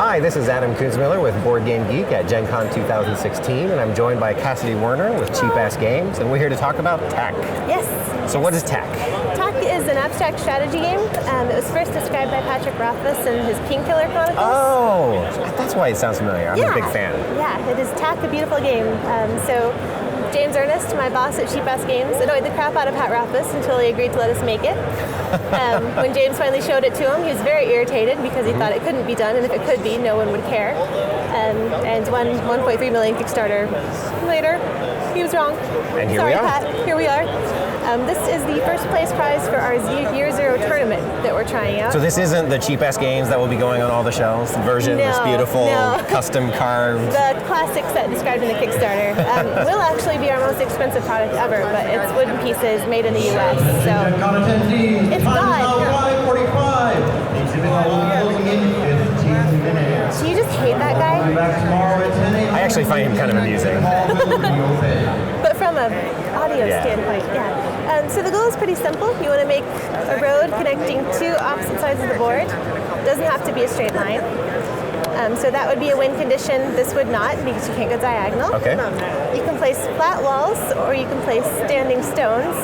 Hi, this is Adam Kunzmiller with BoardGameGeek at Gen Con 2016, and I'm joined by Cassidy Werner with Cheap Ass Games, and we're here to talk about TAC. Yes. So what is TAC? TAC is an abstract strategy game. It was first described by Patrick Rothfuss in his Painkiller Chronicles. Oh, that's why it sounds familiar. I'm a big fan. Yeah, it is TAC, a beautiful game. So James Ernest, my boss at Cheap Ass Games, annoyed the crap out of Pat Rothfuss until he agreed to let us make it. When James finally showed it to him, he was very irritated because he thought it couldn't be done, and if it could be, no one would care. And 1.3 million Kickstarter later, he was wrong. And here Sorry, we are. Pat. Here we are. This is the first place prize for our Year Zero tournament that we're trying out. So this isn't the Cheap Ass Games that will be going on all the shelves? The version is beautiful, custom carved? The classic set described in the Kickstarter. Will actually be our most expensive product ever, but it's wooden pieces made in the U.S. So it's God. Do you just hate that guy? I actually find him kind of amusing. But from an audio standpoint, so the goal is pretty simple. You want to make a road connecting two opposite sides of the board. It doesn't have to be a straight line. So that would be a win condition. This would not, because you can't go diagonal. Okay. You can place flat walls, or you can place standing stones.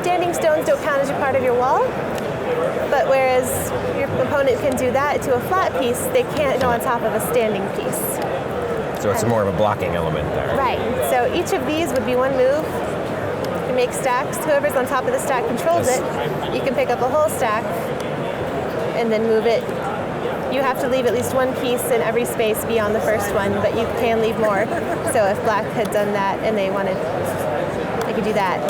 Standing stones don't count as a part of your wall, but whereas your opponent can do that to a flat piece, they can't go on top of a standing piece. So it's more of a blocking element there. Right. So each of these would be one move. You make stacks. Whoever's on top of the stack controls it. You can pick up a whole stack and then move it. You have to leave at least one piece in every space beyond the first one, but you can leave more. So if black had done that and they wanted, they could do that.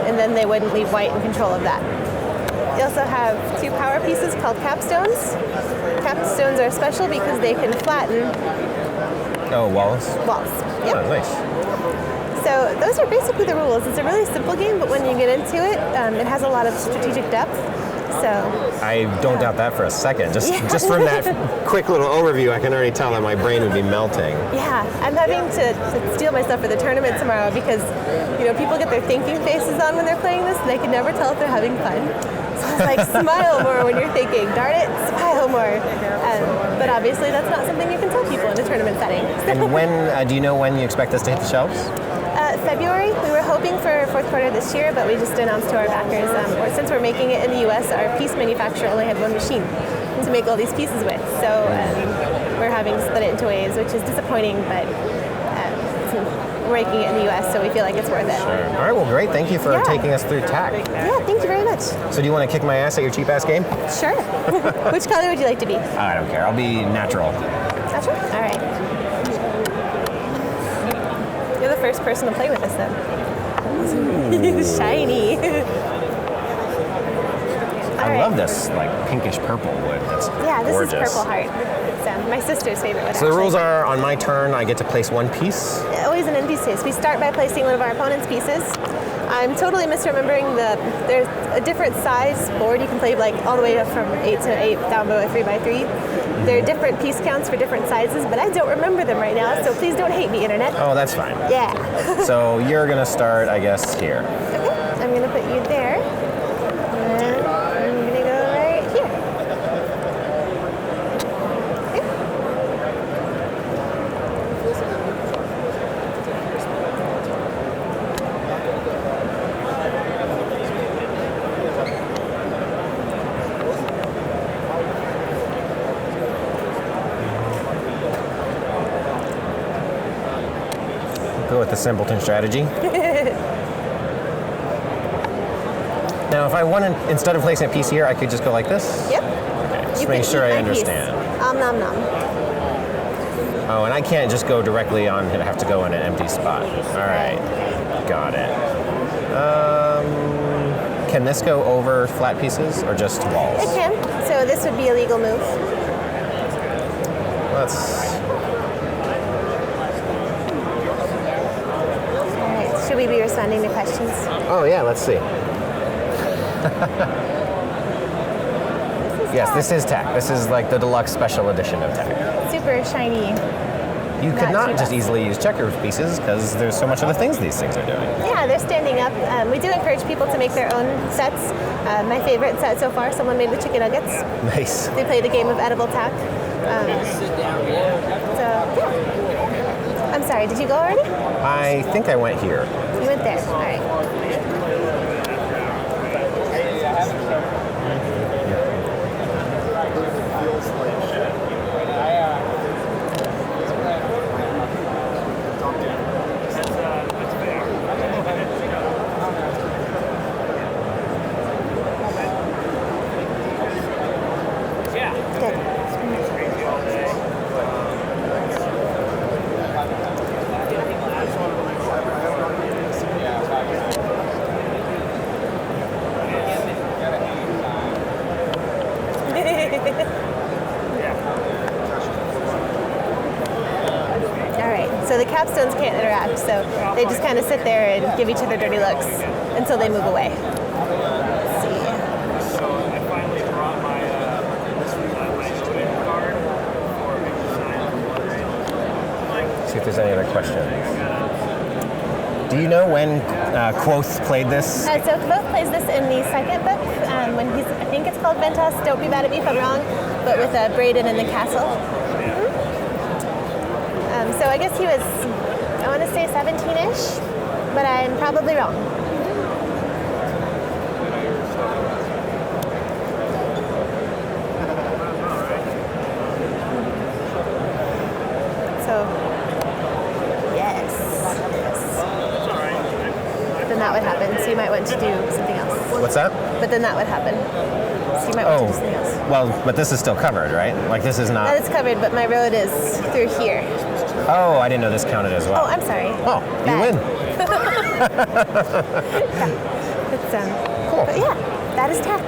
And then they wouldn't leave white in control of that. You also have two power pieces called capstones. Capstones are special because they can flatten walls? Walls. Yep. Oh, nice. So those are basically the rules. It's a really simple game, but when you get into it, it has a lot of strategic depth. So I don't doubt that for a second. Just from that quick little overview, I can already tell that my brain would be melting. Yeah, I'm having to steel myself for the tournament tomorrow because, people get their thinking faces on when they're playing this, and I can never tell if they're having fun. So it's like, smile more when you're thinking. Darn it, smile more. But obviously, that's not something you can tell people in a tournament setting. And when, do you know when you expect this to hit the shelves? February. We were hoping for fourth quarter this year, but we just announced to our backers, since we're making it in the U.S., our piece manufacturer only had one machine to make all these pieces with. So we're having to split it into ways, which is disappointing, but we're making it in the U.S., so we feel like it's worth it. Sure. All right, well, great. Thank you for taking us through TAC. Yeah, thank you very much. So do you want to kick my ass at your Cheap Ass Game? Sure. Which color would you like to be? I don't care. I'll be natural. Natural? All right. You're the first person to play with this, then. Shiny. I love this, pinkish purple wood. That's gorgeous. This is Purple Heart. It's my sister's favorite wood. So the rules are, on my turn, I get to place one piece? Always an end piece. We start by placing one of our opponent's pieces. I'm totally misremembering there's a different size board. You can play all the way up from 8 to 8 down below 3x3. There are different piece counts for different sizes, but I don't remember them right now, so please don't hate me, Internet. Oh, that's fine. Yeah. So you're going to start, I guess, here. Okay. I'm going to put you there. And I'm going to go right here. Go with the simpleton strategy. Now, if I wanted, instead of placing a piece here, I could just go like this? Yep. Okay, just make sure I understand. Nom nom. Oh, and I can't just go directly on it. I have to go in an empty spot. All right. Got it. Can this go over flat pieces or just walls? It can. So this would be a legal move. Should we be responding to questions? Oh, yeah, let's see. Yes, this is TAC. This is the deluxe special edition of TAC. Super shiny. You could not cheap just us. easily use checker pieces because there's so much other things these things are doing. Yeah, they're standing up. We do encourage people to make their own sets. My favorite set so far, someone made with chicken nuggets. Nice. They played a game of edible tack. So, yeah. I'm sorry, did you go already? I think I went here. You went there. All right. Good. All right, so the capstones can't interact, so they just kind of sit there and give each other dirty looks until they move away. Let's see. So I finally brought my voting card for exercise. See if there's any other questions. Do you know when Quoth played this? So Kvothe plays this in the second book, when he's, I think it's called Ventus, don't be mad at me if I'm wrong, but with Braden in the castle. So I guess he was, I want to say 17-ish, but I'm probably wrong. So, yes. Then that would happen, so you might want to do something else. What's that? But then that would happen. So you might want to do something else. Well, but this is still covered, right? Like this is not. That is covered, but my road is through here. Oh, I didn't know this counted as well. Oh, I'm sorry. Oh, you Bad. win. Yeah. It's, Cool. But yeah, that is tack.